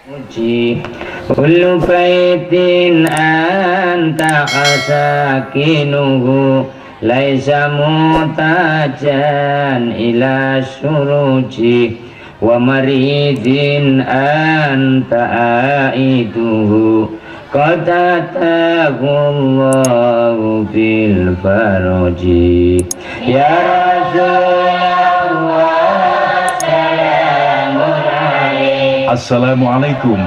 Kullu baitin anta asakinuhu laisa mutajan ila syuruji wa maridin anta aiduhu qad ataqullahu bil faraji ya Rasulullah. Assalamualaikum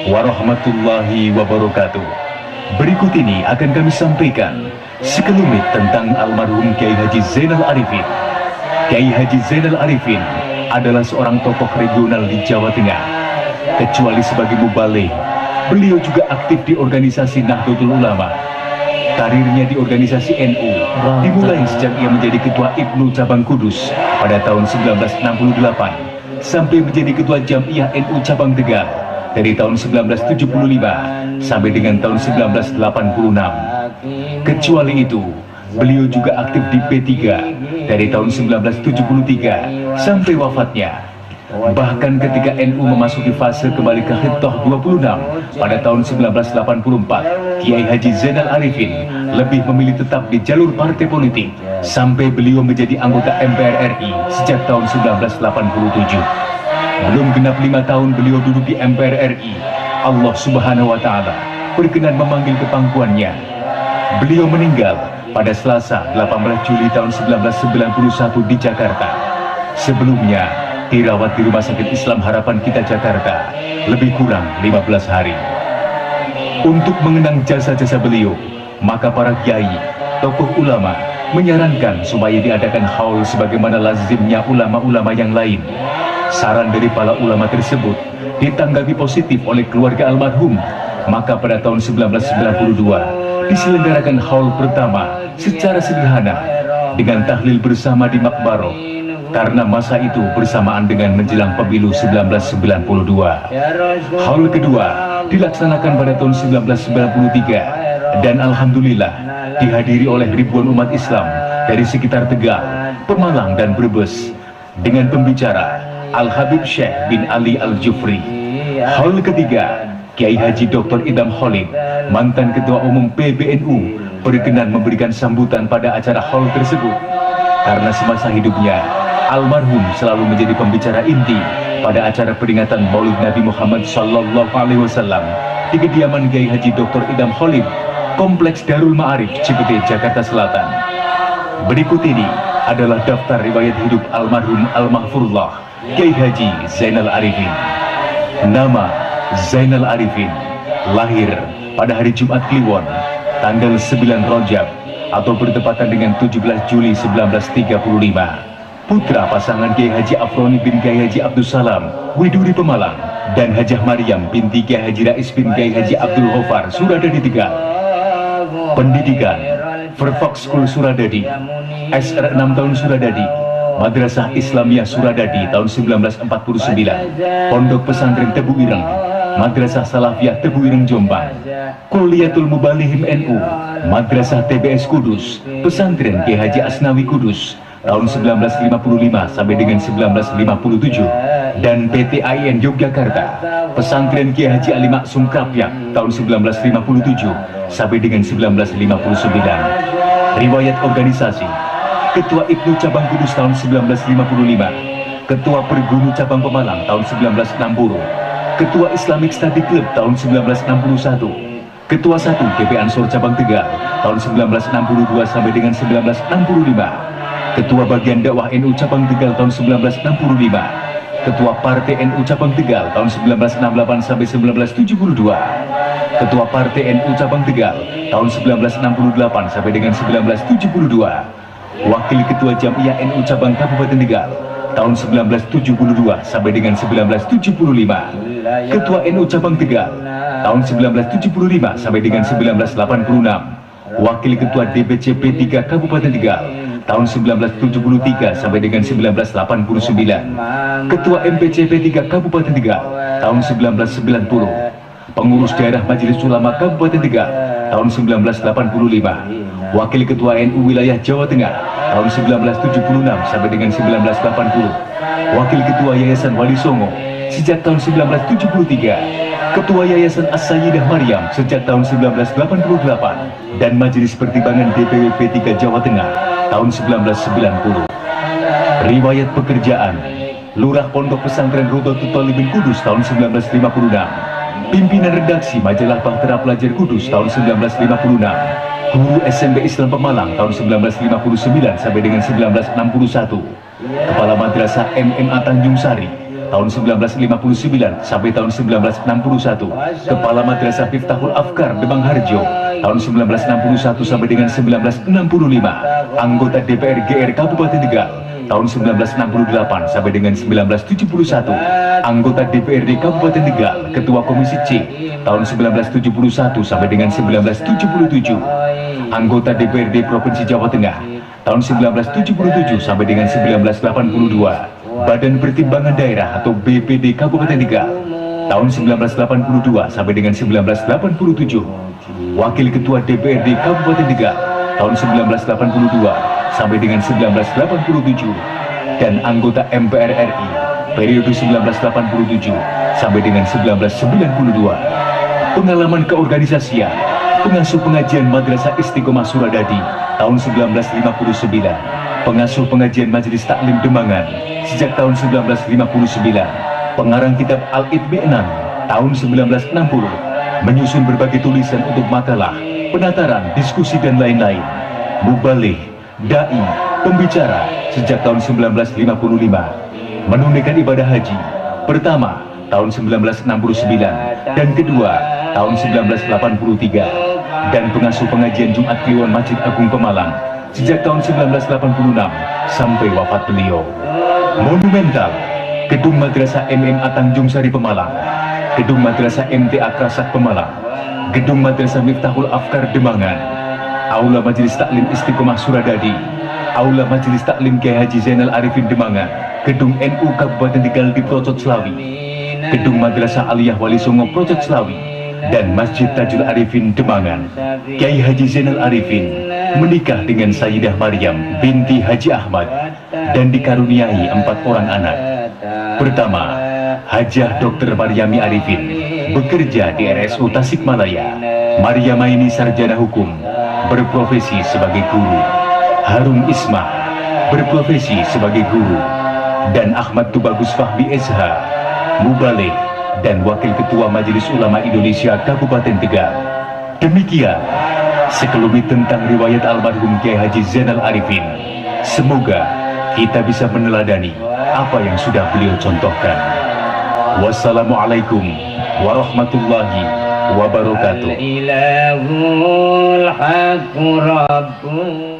warahmatullahi wabarakatuh. Berikut ini akan kami sampaikan sekelumit tentang almarhum Kiai Haji Zainal Arifin. Kiai Haji Zainal Arifin adalah seorang tokoh regional di Jawa Tengah. Kecuali sebagai mubaligh, beliau juga aktif di organisasi Nahdlatul Ulama. Karirnya di organisasi NU dimulai sejak ia menjadi ketua Ibnu Cabang Kudus pada tahun 1968 sampai menjadi ketua Jamiah NU Cabang Tegal dari tahun 1975 sampai dengan tahun 1986. Kecuali itu, beliau juga aktif di P3 dari tahun 1973 sampai wafatnya. Bahkan ketika NU memasuki fase kembali ke Khitah 26 pada tahun 1984, Kiai Haji Zainal Arifin lebih memilih tetap di jalur partai politik sampai beliau menjadi anggota MPR RI sejak tahun 1987. Belum genap 5 tahun beliau duduk di MPR RI, Allah Subhanahu wa Ta'ala berkenan memanggil ke pangkuannya. Beliau meninggal pada Selasa 18 Juli tahun 1991 di Jakarta. Sebelumnya dirawat di Rumah Sakit Islam Harapan Kita Jakarta lebih kurang 15 hari. Untuk mengenang jasa-jasa beliau, maka para kiai, tokoh ulama menyarankan supaya diadakan haul sebagaimana lazimnya ulama-ulama yang lain. Saran dari para ulama tersebut ditanggapi positif oleh keluarga almarhum. Maka pada tahun 1992 diselenggarakan haul pertama secara sederhana dengan tahlil bersama di Makbaroh. Karena masa itu bersamaan dengan menjelang pemilu 1992. Haul kedua dilaksanakan pada tahun 1993 dan alhamdulillah dihadiri oleh ribuan umat Islam dari sekitar Tegal, Pemalang dan Brebes dengan pembicara Al-Habib Syekh bin Ali Al-Jufri. Haul ketiga, Kiai Haji Dr. Idham Khalid, mantan Ketua Umum PBNU, berkenan memberikan sambutan pada acara haul tersebut. Karena semasa hidupnya almarhum selalu menjadi pembicara inti pada acara peringatan Maulid Nabi Muhammad SAW di kediaman Kiai Haji Dr. Idham Khalid, Kompleks Darul Ma'arif, Cipete, Jakarta Selatan. Berikut ini adalah daftar riwayat hidup almarhum Al-Mahfurullah Kiai Haji Zainal Arifin. Nama Zainal Arifin, lahir pada hari Jumat Kliwon, tanggal 9 Rajab atau bertepatan dengan 17 Juli 1935. Putra pasangan Kiai Haji Afroni bin Kiai Haji Abdul Salam, Widuri Pemalang, dan Hajah Maryam binti Kiai Haji Rais bin Kiai Haji Abdul Ghafar, Suradadi Tegal. Pendidikan, Vervox School Suradadi, SR 6 tahun Suradadi, Madrasah Islamiyah Suradadi tahun 1949, Pondok Pesantren Tebu Ireng, Madrasah Salafiyah Tebu Ireng Jombang, Kuliatul Mubalihim NU, Madrasah TBS Kudus, Pesantren Kiai Haji Asnawi Kudus tahun 1955 sampai dengan 1957, dan PT AIN Yogyakarta, Pesantren Kiai Haji Ali Maksum Krapyak tahun 1957 sampai dengan 1959. Riwayat organisasi: Ketua Ibnu Cabang Kudus tahun 1955, Ketua Pergunu Cabang Pemalang tahun 1960, Ketua Islamic Study Club tahun 1961, Ketua 1 GP Ansor Cabang Tegal tahun 1962 sampai dengan 1965, Ketua Bagian Dakwah NU Cabang Tegal tahun 1965, Ketua Partai NU Cabang Tegal tahun 1968 sampai 1972, Ketua Partai NU Cabang Tegal tahun 1968 sampai dengan 1972, Wakil Ketua Jamiah NU Cabang Kabupaten Tegal tahun 1972 sampai dengan 1975, Ketua NU Cabang Tegal tahun 1975 sampai dengan 1986, Wakil Ketua DPC P3 Kabupaten Tegal tahun 1973 sampai dengan 1989, Ketua MPC P3 Kabupaten Tegal tahun 1990, Pengurus Daerah Majelis Ulama Kabupaten Tegal tahun 1985, Wakil Ketua NU Wilayah Jawa Tengah tahun 1976 sampai dengan 1980, Wakil Ketua Yayasan Wali Songo sejak tahun 1973, Ketua Yayasan As-Sayyidah Maryam sejak tahun 1988, dan Majelis Pertimbangan DPW P3 Jawa Tengah tahun 1990. Riwayat pekerjaan: Lurah Pondok Pesantren Rodotul Thalibin Kudus tahun 1956, Pimpinan Redaksi Majalah Bahtera Pelajar Kudus tahun 1956, Guru SMP Islam Pemalang tahun 1959 sampai dengan 1961, Kepala Madrasah MMA Tanjung Sari tahun 1959 sampai tahun 1961, Kepala Madrasah Miftahul Afkar Demang Harjo tahun 1961 sampai dengan 1965, anggota DPR GR Kabupaten Tegal tahun 1968 sampai dengan 1971, anggota DPRD Kabupaten Tegal, Ketua Komisi C tahun 1971 sampai dengan 1977, anggota DPRD Provinsi Jawa Tengah tahun 1977 sampai dengan 1982, Badan Pertimbangan Daerah atau BPD Kabupaten Tegal tahun 1982 sampai dengan 1987, Wakil Ketua DPRD Kabupaten Tegal tahun 1982 sampai dengan 1987, dan anggota MPR RI periode 1987 sampai dengan 1992. Pengalaman keorganisasian: pengasuh pengajian Madrasah Istiqomah Suradadi tahun 1959, pengasuh pengajian Majelis Taklim Demangan sejak tahun 1959, pengarang kitab Al-Itmi'nan tahun 1960, menyusun berbagai tulisan untuk makalah, penataran, diskusi dan lain-lain, mubaligh, dai, pembicara sejak tahun 1955, menunaikan ibadah haji pertama tahun 1969 dan kedua tahun 1983, dan pengasuh pengajian Jumat Kliwon Masjid Agung Pemalang sejak tahun 1986 sampai wafat beliau. Monumental: Gedung Madrasah MMA Tanjung Sari Pemalang, Gedung Madrasah MTA Krasak Pemalang, Gedung Madrasah Miftahul Afkar Demangan, Aula Majelis Taklim Istiqomah Suradadi, Aula Majelis Taklim Kiai Haji Zainal Arifin Demangan, Gedung NU Kabupaten Tegal di Procot Slawi, Gedung Madrasah Aliyah Wali Songo Procot Slawi, dan Masjid Tajul Arifin Demangan. Kiai Haji Zainal Arifin menikah dengan Sayyidah Maryam binti Haji Ahmad dan dikaruniai 4 orang anak. Pertama, Hajah Dr. Maryami Arifin, bekerja di RSU Tasikmalaya. Maryamaini sarjana hukum, berprofesi sebagai guru. Harun Ismah, berprofesi sebagai guru. Dan Ahmad Tubagus Fahmi SH, mubaligh dan Wakil Ketua Majelis Ulama Indonesia Kabupaten Tegal. Demikian sekelumit tentang riwayat almarhum Kiai Haji Zainal Arifin. Semoga kita bisa meneladani apa yang sudah beliau contohkan. Wassalamualaikum warahmatullahi wabarakatuh. Al-ilahul haqqu rabbuh.